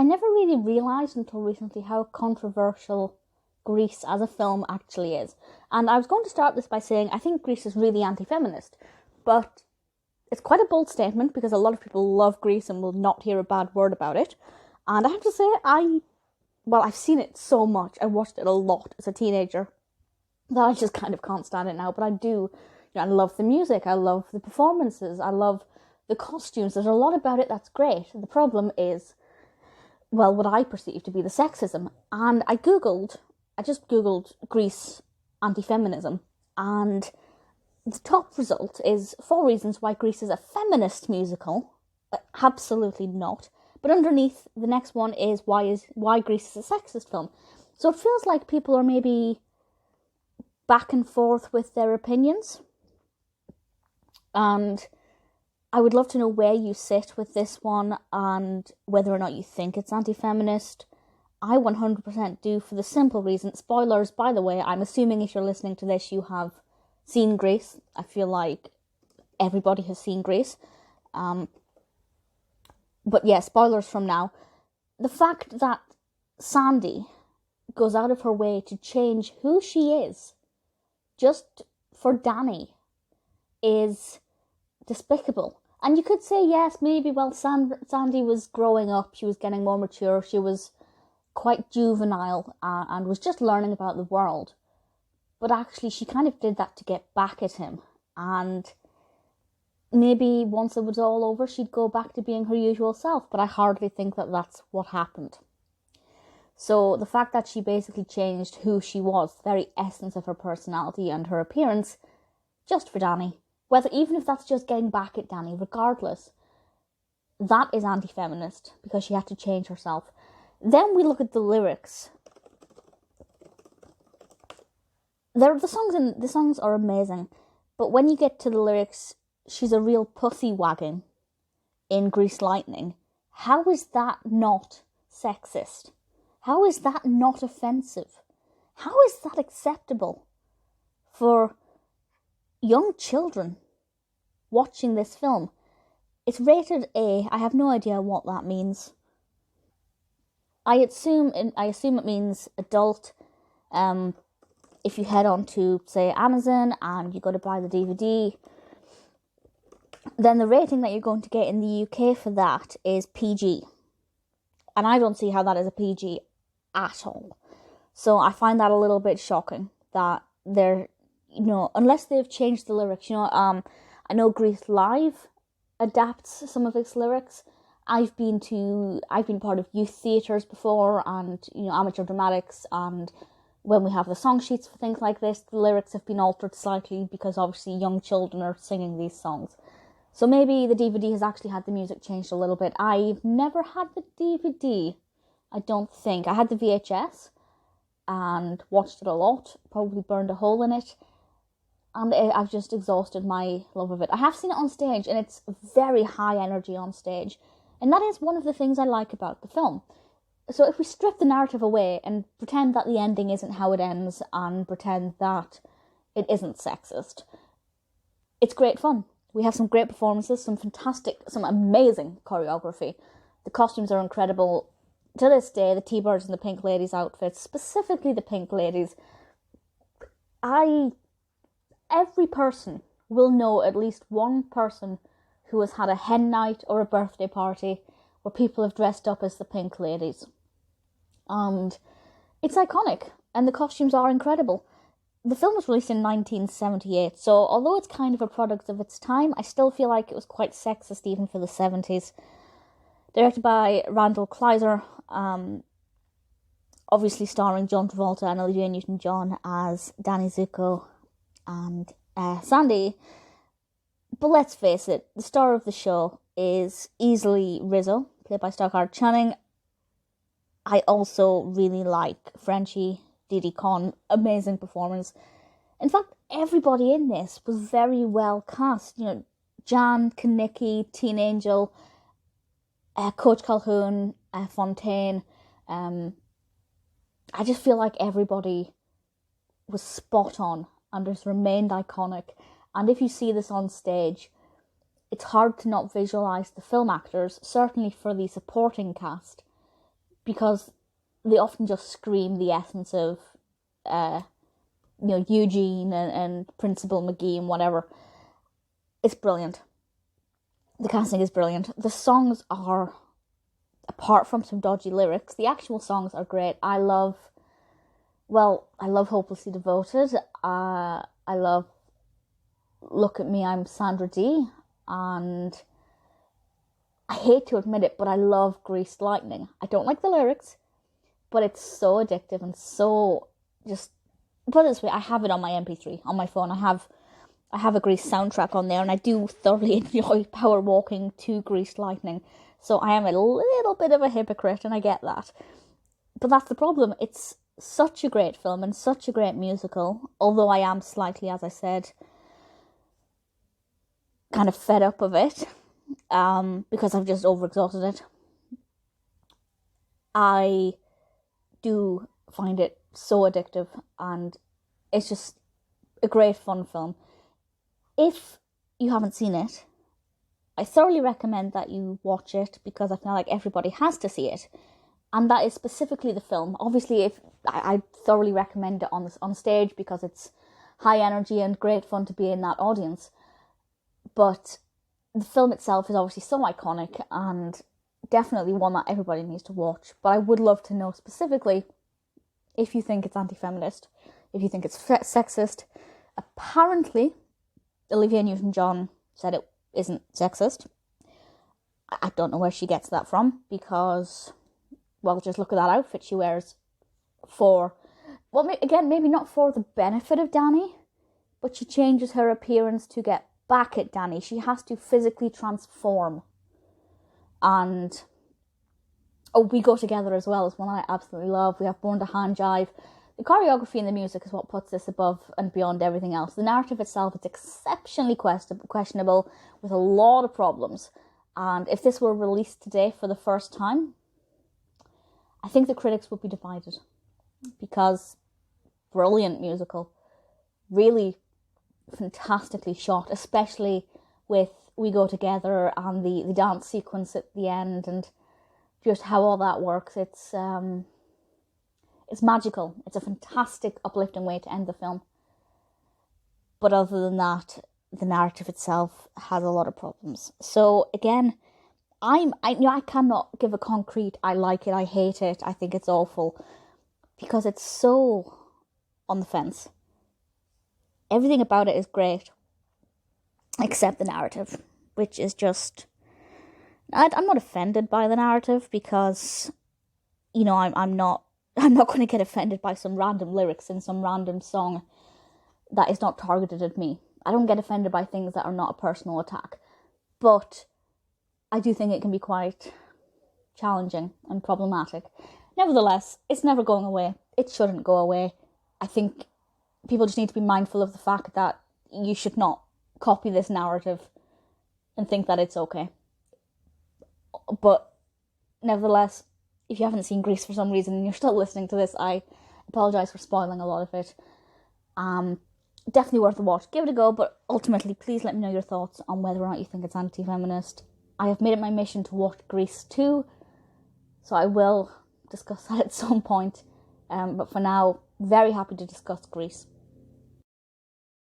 I never really realised until recently how controversial Grease as a film actually is. And I was going to start this by saying I think Grease is really anti-feminist, but it's quite a bold statement because a lot of people love Grease and will not hear a bad word about it. And I have to say, I've seen it so much. I watched it a lot as a teenager that I just kind of can't stand it now. But I do, I love the music. I love the performances. I love the costumes. There's a lot about it that's great. The problem is, well, what I perceive to be the sexism. And I just Googled Grease anti-feminism. And the top result is 4 reasons why Grease is a feminist musical. Absolutely not. But underneath, the next one is why Grease is a sexist film. So it feels like people are maybe back and forth with their opinions. And I would love to know where you sit with this one and whether or not you think it's anti-feminist. I 100% do, for the simple reason. Spoilers, by the way, I'm assuming if you're listening to this, you have seen Grease. I feel like everybody has seen Grease. But yeah, spoilers from now. The fact that Sandy goes out of her way to change who she is just for Danny is despicable. And you could say, yes, maybe, well, Sandy was growing up, she was getting more mature, she was quite juvenile and was just learning about the world. But actually, she kind of did that to get back at him. And maybe once it was all over, she'd go back to being her usual self. But I hardly think that that's what happened. So the fact that she basically changed who she was, the very essence of her personality and her appearance, just for Danny, even if that's just getting back at Danny, regardless, that is anti-feminist because she had to change herself. Then we look at the lyrics. The songs are amazing, but when you get to the lyrics, she's a real pussy wagging in Grease Lightning. How is that not sexist? How is that not offensive? How is that acceptable for young children watching this film? It's rated A. I have no idea what that means. I assume it means adult. If you head on to, say, Amazon and you go to buy the DVD, then the rating that you're going to get in the UK for that is PG. And I don't see how that is a PG at all. So I find that a little bit shocking that they're, unless they've changed the lyrics. I know Grease Live adapts some of its lyrics. I've been part of youth theatres before and, amateur dramatics, and when we have the song sheets for things like this, the lyrics have been altered slightly because obviously young children are singing these songs. So maybe the DVD has actually had the music changed a little bit. I've never had the DVD, I don't think. I had the VHS and watched it a lot, probably burned a hole in it, and I've just exhausted my love of it. I have seen it on stage, and it's very high energy on stage, and that is one of the things I like about the film. So if we strip the narrative away and pretend that the ending isn't how it ends and pretend that it isn't sexist, it's great fun. We have some great performances, some amazing choreography. The costumes are incredible. To this day, the T-Birds and the Pink Ladies outfits, specifically the Pink Ladies, every person will know at least one person who has had a hen night or a birthday party where people have dressed up as the Pink Ladies. And it's iconic, and the costumes are incredible. The film was released in 1978, so although it's kind of a product of its time, I still feel like it was quite sexist even for the 70s. Directed by Randal Kleiser, obviously starring John Travolta and Olivia Newton-John as Danny, Zuko and Sandy. But let's face it, the star of the show is easily Rizzo, played by Stockard Channing. I also really like Frenchy, Didi Conn, amazing performance. In fact, everybody in this was very well cast. Jan, Kenickie, Teen Angel, Coach Calhoun, Fontaine. I just feel like everybody was spot on and just remained iconic. And if you see this on stage, it's hard to not visualise the film actors, certainly for the supporting cast, because they often just scream the essence of, Eugene and Principal McGee and whatever. It's brilliant. The casting is brilliant. The songs are, apart from some dodgy lyrics, the actual songs are great. I love Hopelessly Devoted. I love Look at Me, I'm Sandra Dee. And I hate to admit it, but I love Greased Lightning. I don't like the lyrics, but it's so addictive and so just, put it this way, I have it on my MP3, on my phone. I have a Grease soundtrack on there, and I do thoroughly enjoy power walking to Greased Lightning. So I am a little bit of a hypocrite, and I get that. But that's the problem. It's such a great film and such a great musical, although I am slightly, as I said, kind of fed up of it, because I've just overexhausted it. I do find it so addictive, and it's just a great fun film. If you haven't seen it, I thoroughly recommend that you watch it, because I feel like everybody has to see it, and that is specifically the film. Obviously, if I thoroughly recommend it on stage, because it's high energy and great fun to be in that audience. But the film itself is obviously so iconic and definitely one that everybody needs to watch. But I would love to know specifically if you think it's anti-feminist, if you think it's sexist. Apparently, Olivia Newton-John said it isn't sexist. I don't know where she gets that from, because, well, just look at that outfit she wears for, well, again, maybe not for the benefit of Danny, but she changes her appearance to get back at Danny. She has to physically transform. And We Go Together as well is one I absolutely love. We have Born to Hand Jive. The choreography and the music is what puts this above and beyond everything else. The narrative itself is exceptionally questionable, with a lot of problems. And if this were released today for the first time, I think the critics would be divided, because brilliant musical, really fantastically shot, especially with We Go Together and the dance sequence at the end, and just how all that works. It's magical. It's a fantastic, uplifting way to end the film. But other than that, the narrative itself has a lot of problems. So again, I cannot give a concrete I like it, I hate it, I think it's awful, because it's so on the fence. Everything about it is great, except the narrative, which is just, I'm not offended by the narrative, because, I'm not going to get offended by some random lyrics in some random song that is not targeted at me. I don't get offended by things that are not a personal attack. But I do think it can be quite challenging and problematic. Nevertheless, it's never going away. It shouldn't go away. I think people just need to be mindful of the fact that you should not copy this narrative and think that it's okay. But nevertheless, if you haven't seen Grease for some reason and you're still listening to this, I apologise for spoiling a lot of it. Definitely worth a watch. Give it a go, but ultimately, please let me know your thoughts on whether or not you think it's anti-feminist. I have made it my mission to watch Grease 2, so I will discuss that at some point. But for now, very happy to discuss Grease.